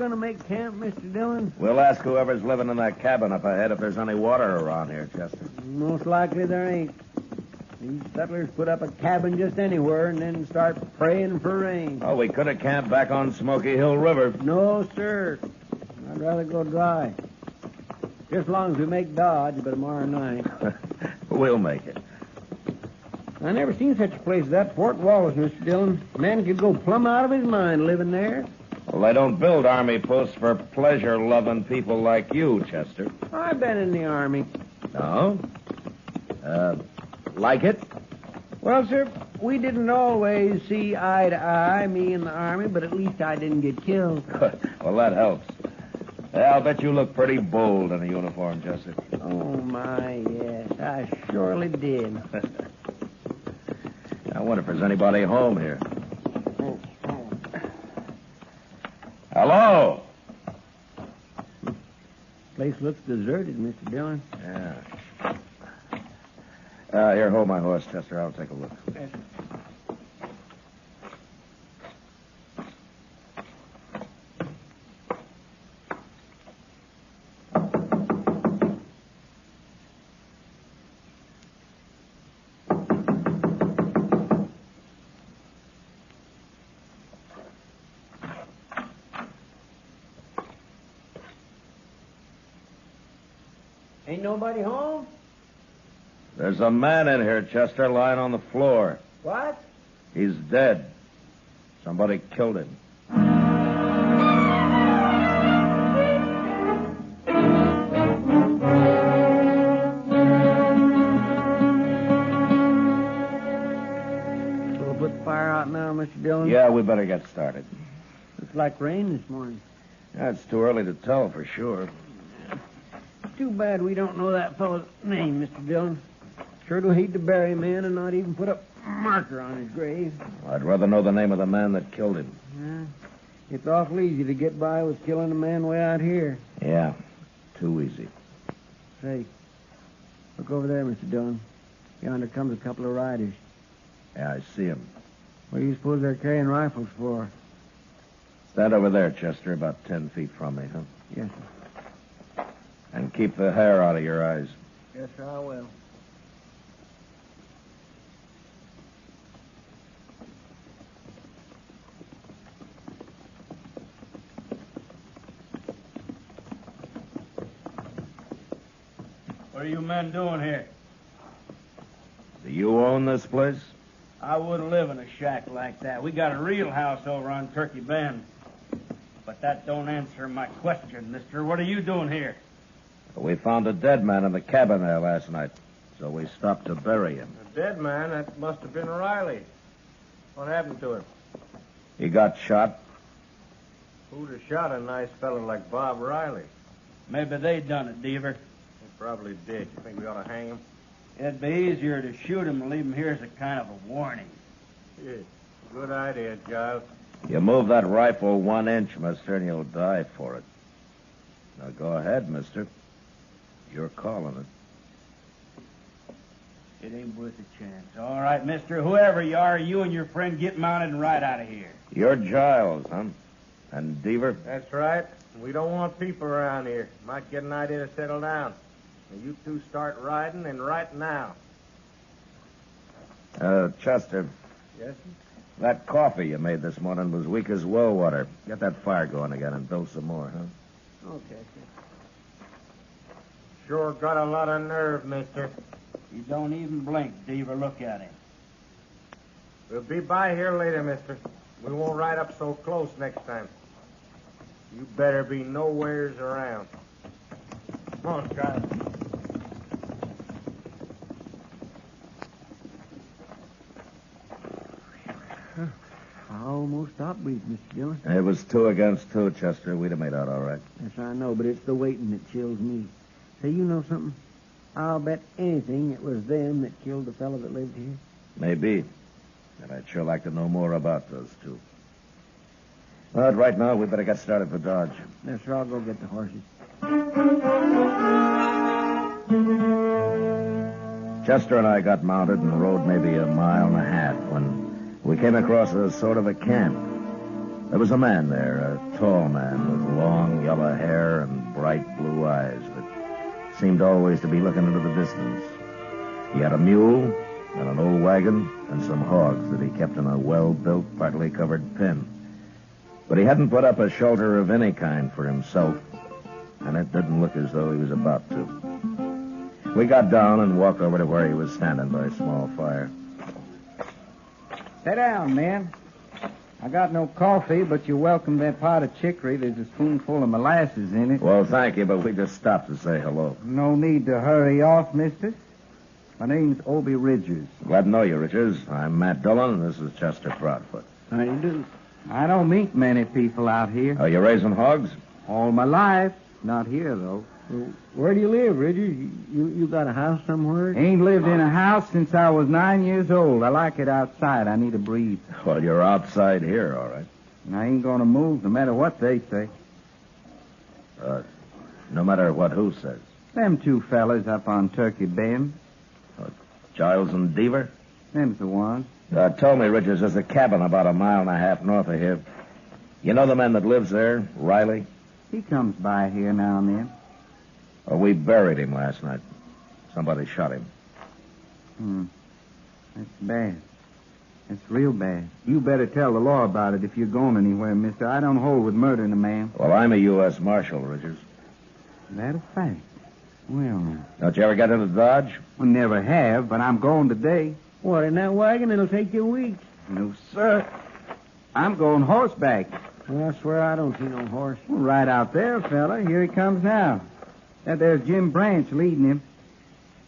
going to make camp, Mr. Dillon? We'll ask whoever's living in that cabin up ahead if there's any water around here, Chester. Most likely there ain't. These settlers put up a cabin just anywhere and then start praying for rain. Oh, we could have camped back on Smoky Hill River. No, sir. I'd rather go dry. Just as long as we make Dodge by tomorrow night. We'll make it. I never seen such a place as that Fort Wallace, Mr. Dillon. Man could go plumb out of his mind living there. Well, they don't build army posts for pleasure-loving people like you, Chester. I've been in the Army. No? Like it? Well, sir, we didn't always see eye to eye, me and the Army, but at least I didn't get killed. Well, that helps. I'll bet you look pretty bold in a uniform, Chester. Oh, my, yes. I surely did. I wonder if there's anybody home here. Hello? Place looks deserted, Mr. Dillon. Yeah. Here, hold my horse, Chester. I'll take a look. Yes. Ain't nobody home? There's a man in here, Chester, lying on the floor. What? He's dead. Somebody killed him. We'll put the fire out now, Mr. Dillon. Yeah, we better get started. Looks like rain this morning. Yeah, it's too early to tell for sure. Too bad we don't know that fellow's name, Mr. Dillon. Sure do hate to bury a man and not even put a marker on his grave. I'd rather know the name of the man that killed him. Yeah. It's awful easy to get by with killing a man way out here. Yeah, too easy. Say, look over there, Mr. Dillon. Yonder comes a couple of riders. Yeah, I see him. What do you suppose they're carrying rifles for? Stand over there, Chester, about 10 feet from me, huh? Yes, sir. And keep the hair out of your eyes. Yes, sir, I will. What are you men doing here? Do you own this place? I wouldn't live in a shack like that. We got a real house over on Turkey Bend. But that don't answer my question, mister. What are you doing here? We found a dead man in the cabin there last night, so we stopped to bury him. A dead man? That must have been Riley. What happened to him? He got shot. Who'd have shot a nice fellow like Bob Riley? Maybe they done it, Deaver. He probably did. You think we ought to hang him? It'd be easier to shoot him and leave him here as a kind of a warning. Yeah. Good idea, Giles. You move that rifle 1 inch, mister, and you'll die for it. Now go ahead, mister. You're calling it. It ain't worth a chance. All right, mister. Whoever you are, you and your friend get mounted and ride out of here. You're Giles, huh? And Deaver? That's right. We don't want people around here. Might get an idea to settle down. Now, you two start riding, and right now. Chester. Yes, sir? That coffee you made this morning was weak as well water. Get that fire going again and build some more, huh? Okay, sir. Sure got a lot of nerve, mister. You don't even blink, Deaver. Look at him. We'll be by here later, mister. We won't ride up so close next time. You better be nowheres around. Come on, Giles. I almost stopped breathing, Mr. Dillon. It was 2 against 2, Chester. We'd have made out all right. Yes, I know, but it's the waiting that chills me. Say, you know something? I'll bet anything it was them that killed the fellow that lived here. Maybe. And I'd sure like to know more about those two. But right now, we better get started for Dodge. Yes, sir, I'll go get the horses. Chester and I got mounted and rode maybe 1.5 miles when we came across a sort of a camp. There was a man there, a tall man with long yellow hair and bright blue eyes that seemed always to be looking into the distance. He had a mule and an old wagon and some hogs that he kept in a well-built, partly covered pen. But he hadn't put up a shelter of any kind for himself, and it didn't look as though he was about to. We got down and walked over to where he was standing by a small fire. Sit down, man. I got no coffee, but you're welcome to that pot of chicory. There's a spoonful of molasses in it. Well, thank you, but we just stopped to say hello. No need to hurry off, mister. My name's Obie Ridgers. Glad to know you, Richards. I'm Matt Dillon, and this is Chester Proudfoot. How you doing? I don't meet many people out here. Are you raising hogs? All my life. Not here, though. Well, where do you live, Richard? You got a house somewhere? Ain't lived in a house since I was 9 years old. I like it outside. I need a breeze. Well, you're outside here, all right. And I ain't gonna move no matter what they say. No matter what who says. Them two fellas up on Turkey Bend. Giles and Deaver? Them's the ones. Told me, Richards, there's a cabin about a mile and a half north of here. You know the man that lives there, Riley? He comes by here now and then. Well, we buried him last night. Somebody shot him. That's bad. That's real bad. You better tell the law about it if you're going anywhere, mister. I don't hold with murdering a man. Well, I'm a U.S. Marshal, Richards. That a fact. Well, now. Don't you ever get into Dodge? We never have, but I'm going today. What, in that wagon? It'll take you weeks. No, sir. I'm going horseback. Well, I swear I don't see no horse. Well, right out there, fella. Here he comes now. There's Jim Branch leading him.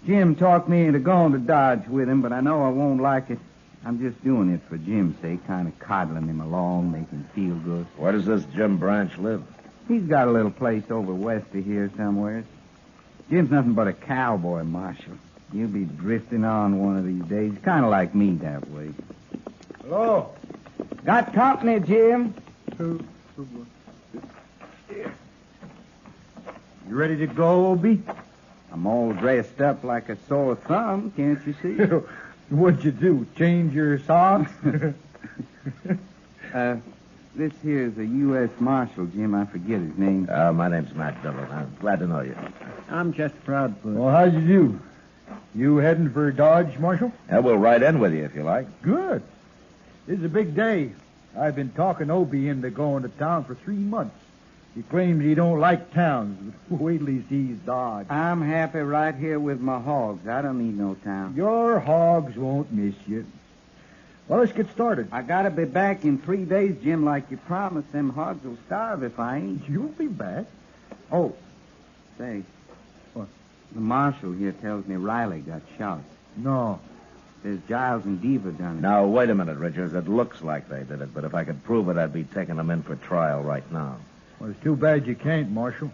Jim talked me into going to Dodge with him, but I know I won't like it. I'm just doing it for Jim's sake, kind of coddling him along, make him feel good. Where does this Jim Branch live? He's got a little place over west of here somewhere. Jim's nothing but a cowboy, Marshal. You'll be drifting on one of these days, kind of like me that way. Hello. Got company, Jim. You ready to go, Obie? I'm all dressed up like a sore thumb, can't you see? What'd you do, change your socks? This here's a U.S. Marshal, Jim. I forget his name. My name's Matt Dillon. I'm glad to know you. I'm Chester Proudfoot. Well, how'd you do? You heading for Dodge, Marshal? Yeah, we'll ride in with you if you like. Good. This is a big day. I've been talking Obie into going to town for 3 months. He claims he don't like towns. Wait till he sees Dodge. I'm happy right here with my hogs. I don't need no town. Your hogs won't miss you. Well, let's get started. I gotta be back in 3 days, Jim, like you promised. Them hogs will starve if I ain't. You'll be back. Oh, say. What? The marshal here tells me Riley got shot. No. There's Giles and Deaver done it. Now, wait a minute, Richards. It looks like they did it, but if I could prove it, I'd be taking them in for trial right now. Well, it's too bad you can't, Marshal.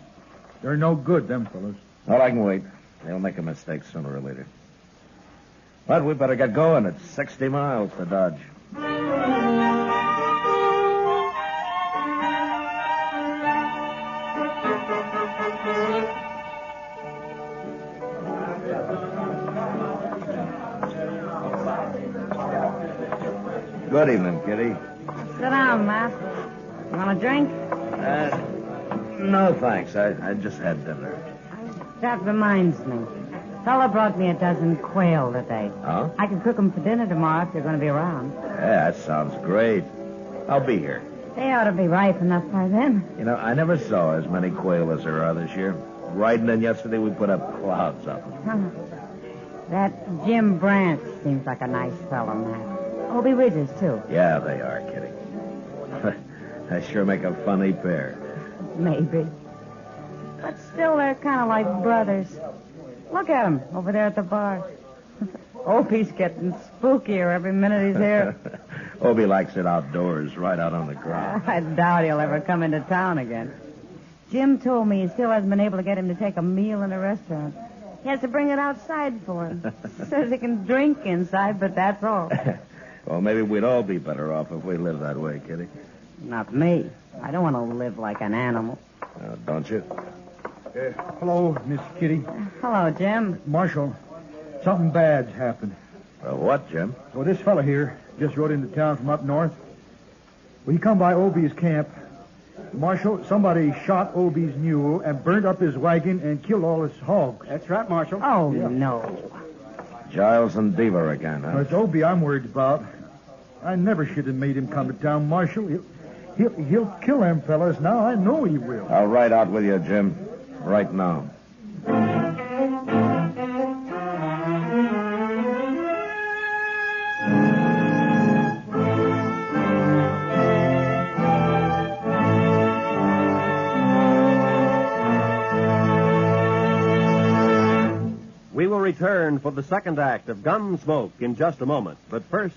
They're no good, them fellas. Well, I can wait. They'll make a mistake sooner or later. But we better get going. It's 60 miles to Dodge. Good evening, Kitty. Sit down, Matt. You want a drink? No, thanks. I just had dinner. That reminds me. Fella brought me a dozen quail today. Huh? I can cook them for dinner tomorrow if you're going to be around. Yeah, that sounds great. I'll be here. They ought to be ripe enough by then. You know, I never saw as many quail as there are this year. Riding in yesterday, we put up clouds of them. That Jim Branch seems like a nice fellow, Matt. Obie Ridgers, too. Yeah, they are, Kitty. They sure make a funny pair. Maybe. But still, they're kind of like brothers. Look at him over there at the bar. Opie's getting spookier every minute he's here. Obie likes it outdoors, right out on the ground. I doubt he'll ever come into town again. Jim told me he still hasn't been able to get him to take a meal in a restaurant. He has to bring it outside for him. Says he can drink inside, but that's all. Well, maybe we'd all be better off if we lived that way, Kitty. Not me. I don't want to live like an animal. Don't you? Hello, Miss Kitty. Hello, Jim. Marshal, something bad's happened. What, Jim? Well, this fella here just rode into town from up north. When you come by Obie's camp, Marshal, somebody shot Obie's mule and burnt up his wagon and killed all his hogs. That's right, Marshal. Oh, no. Giles and Beaver again, huh? It's Obie I'm worried about. I never should have made him come to town, Marshal. He'll kill them fellas now. I know he will. I'll ride out with you, Jim. Right now. We will return for the second act of Gunsmoke in just a moment. But first,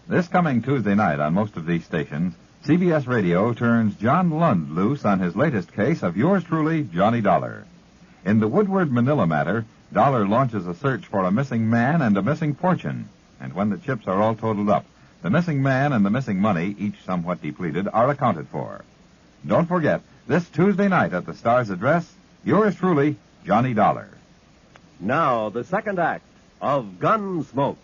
This coming Tuesday night on most of these stations, CBS Radio turns John Lund loose on his latest case of yours truly, Johnny Dollar. In the Woodward Manila matter, Dollar launches a search for a missing man and a missing fortune. And when the chips are all totaled up, the missing man and the missing money, each somewhat depleted, are accounted for. Don't forget, this Tuesday night at the Star's address, yours truly, Johnny Dollar. now the second act of Gunsmoke.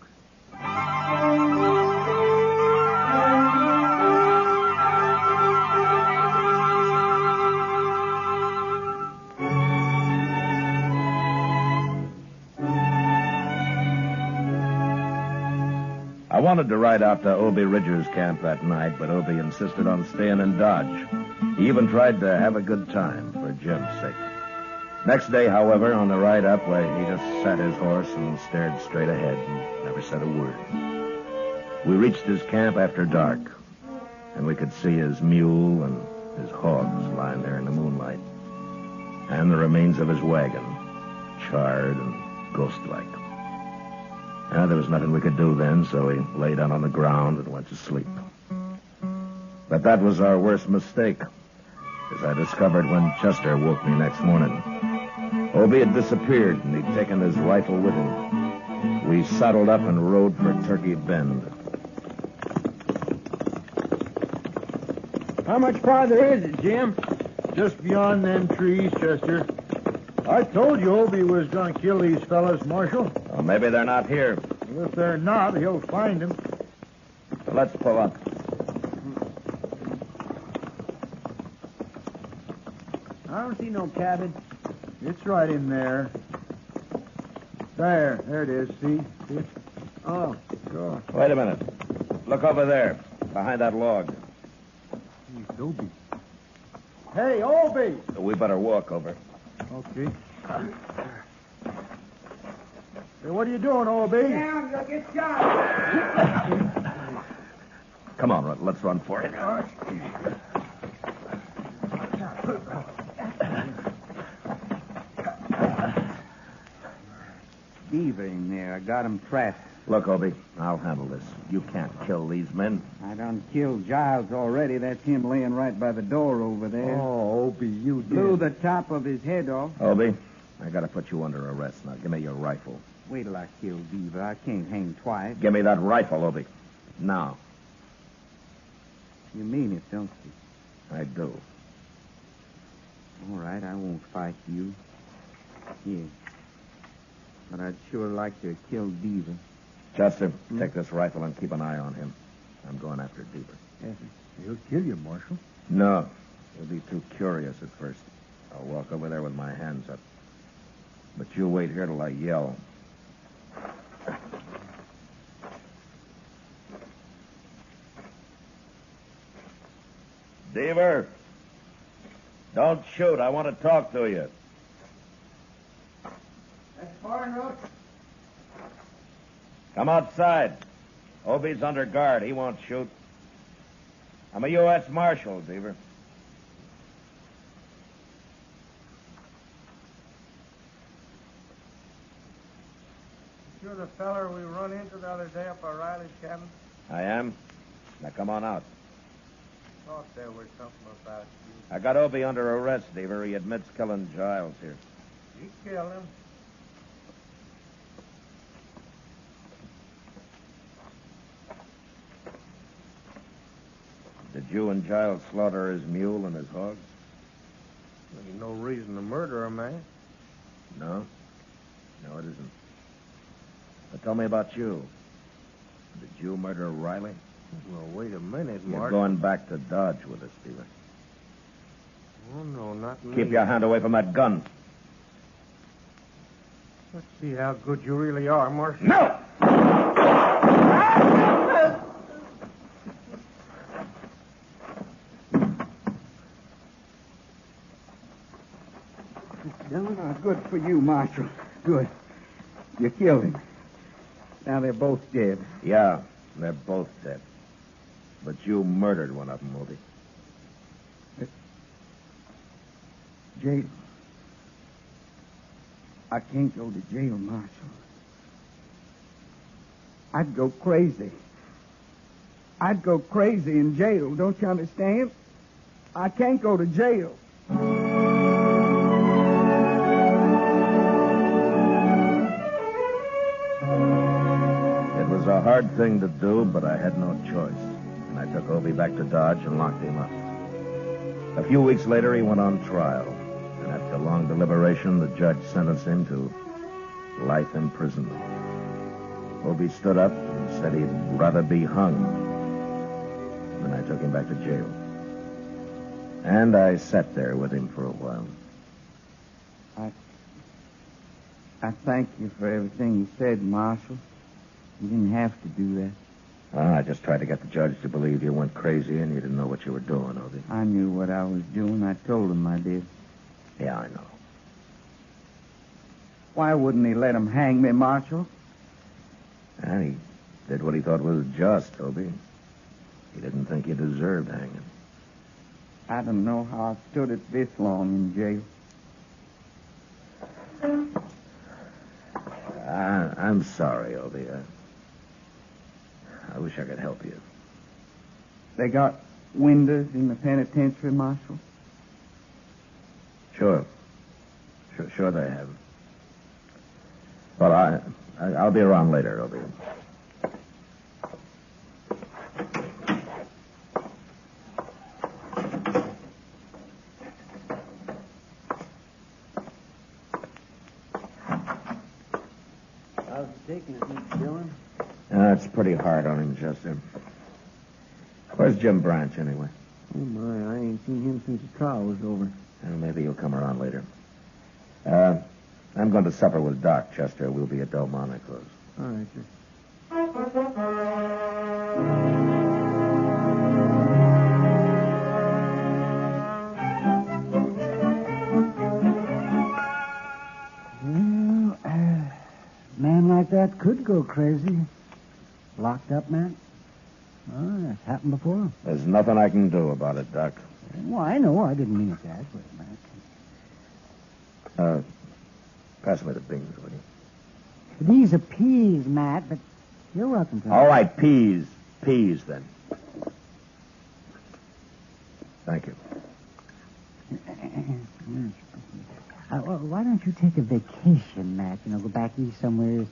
I wanted to ride out to Obie Ridger's camp that night, but Obie insisted on staying in Dodge. He even tried to have a good time for Jim's sake. Next day, however, on the ride up, he just sat his horse and stared straight ahead and never said a word. We reached his camp after dark, and we could see his mule and his hogs lying there in the moonlight, and the remains of his wagon, charred and ghost-like. There was nothing we could do then, so we lay down on the ground and went to sleep. But that was our worst mistake, as I discovered when Chester woke me next morning. Obie had disappeared, and he'd taken his rifle with him. We saddled up and rode for Turkey Bend. How much farther is it, Jim? Just beyond them trees, Chester. I told you Obie was going to kill these fellas, Marshal. Well, maybe they're not here. Well, if they're not, he'll find them. So let's pull up. I don't see no cabin. It's right in there. There it is. See? See it? Oh, sure. Wait a minute. Look over there, behind that log. It's Obie. Hey, Obie! We better walk over. Okay. Hey, what are you doing, Obie? Down, you'll get shot. Come on, let's run for it. Beaver in there. I got him trapped. Look, Obie, I'll handle this. You can't kill these men. I done killed Giles already. That's him laying right by the door over there. Oh, Obie, you did. Blew the top of his head off. Obie, I gotta put you under arrest now. Give me your rifle. Wait till I kill Beaver. I can't hang twice. Give me that rifle, Obie. Now. You mean it, don't you? I do. All right, I won't fight you. Here. But I'd sure like to have killed Beaver. Chester, take this rifle and keep an eye on him. I'm going after Beaver. Yes, He'll kill you, Marshal. No. He'll be too curious at first. I'll walk over there with my hands up. But you wait here till I yell. Beaver! Don't shoot. I want to talk to you. That's far enough. Come outside. Obie's under guard. He won't shoot. I'm a U.S. Marshal, Beaver. You're the feller we run into the other day up at Riley's cabin? I am. Now come on out. Thought there was something about you. I got Obie under arrest, Beaver. He admits killing Giles here. You killed him. Did you and Giles slaughter his mule and his hogs? There's no reason to murder a man. No? No, it isn't. But tell me about you. Did you murder Riley? Well, wait a minute, You're Mark. going back to Dodge with us, Steven. Oh, no, not me. Keep your hand away from that gun. Let's see how good you really are, Mark. No! Dillon, good for you, Marshal. Good. You killed him. Now they're both dead. Yeah, they're both dead. But you murdered one of them, Moby. Jail. I can't go to jail, Marshal. I'd go crazy. I'd go crazy in jail, don't you understand? I can't go to jail. It was a hard thing to do, but I had no choice. And I took Obie back to Dodge and locked him up. A few weeks later, he went on trial. And after long deliberation, the judge sentenced him to life imprisonment. Obie stood up and said he'd rather be hung. Then I took him back to jail. And I sat there with him for a while. I thank you for everything you said, Marshal. You didn't have to do that. I just tried to get the judge to believe you went crazy and you didn't know what you were doing, Obie. I knew what I was doing. I told him I did. Yeah, I know. Why wouldn't he let him hang me, Marshal? And he did what he thought was just, Obie. He didn't think you deserved hanging. I don't know how I stood it this long in jail. I'm sorry, Obie. I wish I could help you. They got windows in the penitentiary, Marshal? Sure they have. Well, I'll be around later, Obie. How's it taking it, Mr. Dillon? It's pretty hard on him, Chester. Where's Jim Branch, anyway? Oh, my, I ain't seen him since the trial was over. Well, maybe he'll come around later. I'm going to supper with Doc, Chester. We'll be at Delmonico's. All right, sir. Well, a man like that could go crazy. Locked up, man? Oh, that's happened before. There's nothing I can do about it, Doc. Well, I know. I didn't mean it that way, Matt. Pass me the beans, will you? These are peas, Matt, but you're welcome to them. All right, peas. Peas, then. Thank you. Well, why don't you take a vacation, Matt? You know, go back east somewhere,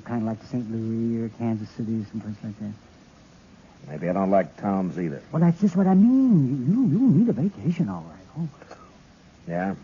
kind of like St. Louis or Kansas City, someplace like that. Maybe I don't like towns either. Well, that's just what I mean. You need a vacation, all right. Oh. Yeah?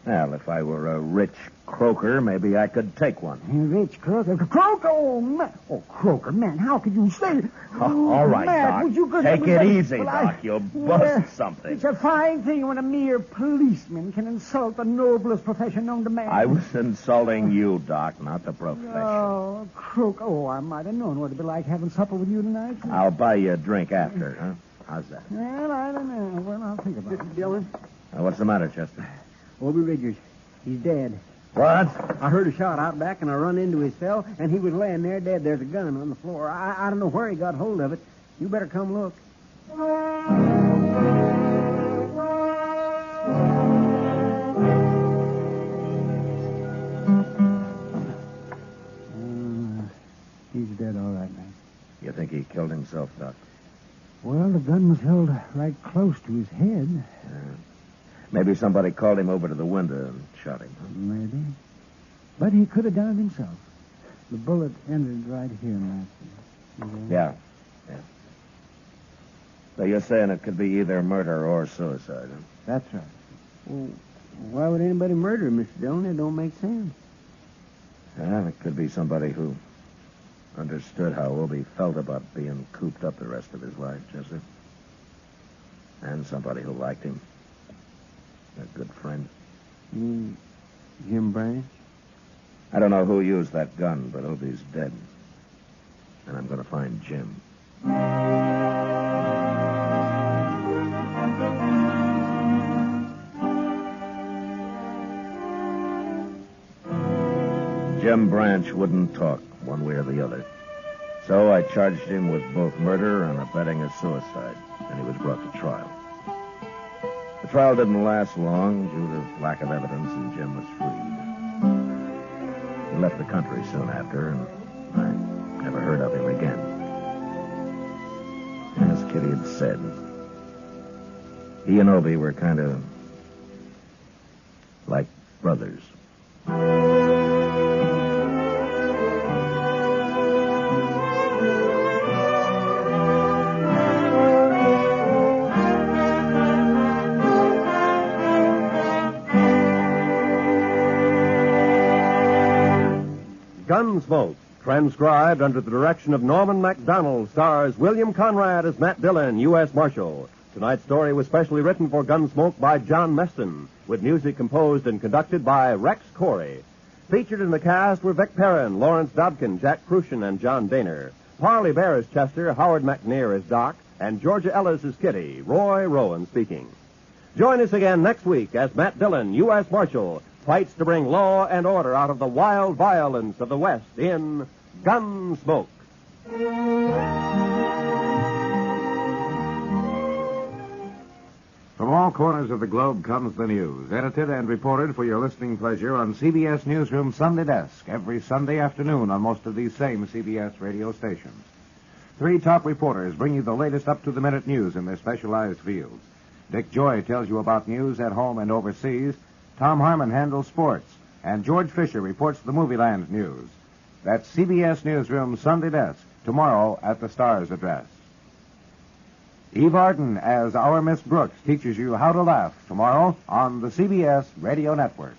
Well, if I were a rich croaker, maybe I could take one. Rich Croaker. Croaker? Oh, man. Oh, Croaker, man, how could you say... All right, Matt, Doc. would you go... Take it easy, Well, Doc. You'll bust something. It's a fine thing when a mere policeman can insult the noblest profession known to man. I was insulting you, Doc, not the profession. Oh, Croaker. Oh, I might have known what it'd be like having supper with you tonight. I'll buy you a drink after, huh? How's that? Well, I don't know. Well, I'll think about it. Mr. Dillon, What's the matter, Chester? Obie Riggers. He's dead. What? I heard a shot out back, and I run into his cell, and he was laying there dead. There's a gun on the floor. I don't know where he got hold of it. You better come look. He's dead, all right, man. You think he killed himself, Doc? Well, the gun was held right close to his head. Maybe somebody called him over to the window and shot him. Huh? Maybe. But he could have done it himself. The bullet entered right here, Matt. Yeah. So you're saying it could be either murder or suicide, huh? That's right. Well, why would anybody murder him, Mr. Dillon? It don't make sense. Well, it could be somebody who understood how Obie felt about being cooped up the rest of his life, Chester. And somebody who liked him. A good friend. You mean Jim Branch? I don't know who used that gun, but Obie's dead. And I'm going to find Jim. Jim Branch wouldn't talk one way or the other. So I charged him with both murder and abetting a suicide, and he was brought to trial. The trial didn't last long due to lack of evidence, and Jim was freed. He left the country soon after, and I never heard of him again. As Kitty had said, he and Obie were kind of like brothers. Gunsmoke, transcribed under the direction of Norman MacDonald, stars William Conrad as Matt Dillon, U.S. Marshal. Tonight's story was specially written for Gunsmoke by John Meston, with music composed and conducted by Rex Corey. Featured in the cast were Vic Perrin, Lawrence Dobkin, Jack Crucian, and John Daner. Parley Bear as Chester, Howard McNear as Doc, and Georgia Ellis as Kitty. Roy Rowan speaking. Join us again next week as Matt Dillon, U.S. Marshal, fights to bring law and order out of the wild violence of the West in Gunsmoke. From all corners of the globe comes the news, edited and reported for your listening pleasure on CBS Newsroom Sunday Desk, every Sunday afternoon on most of these same CBS radio stations. 3 top reporters bring you the latest up-to-the-minute news in their specialized fields. Dick Joy tells you about news at home and overseas. Tom Harmon handles sports, and George Fisher reports the Movieland news. That's CBS Newsroom Sunday Desk, tomorrow at the Star's address. Eve Arden as Our Miss Brooks teaches you how to laugh tomorrow on the CBS Radio Network.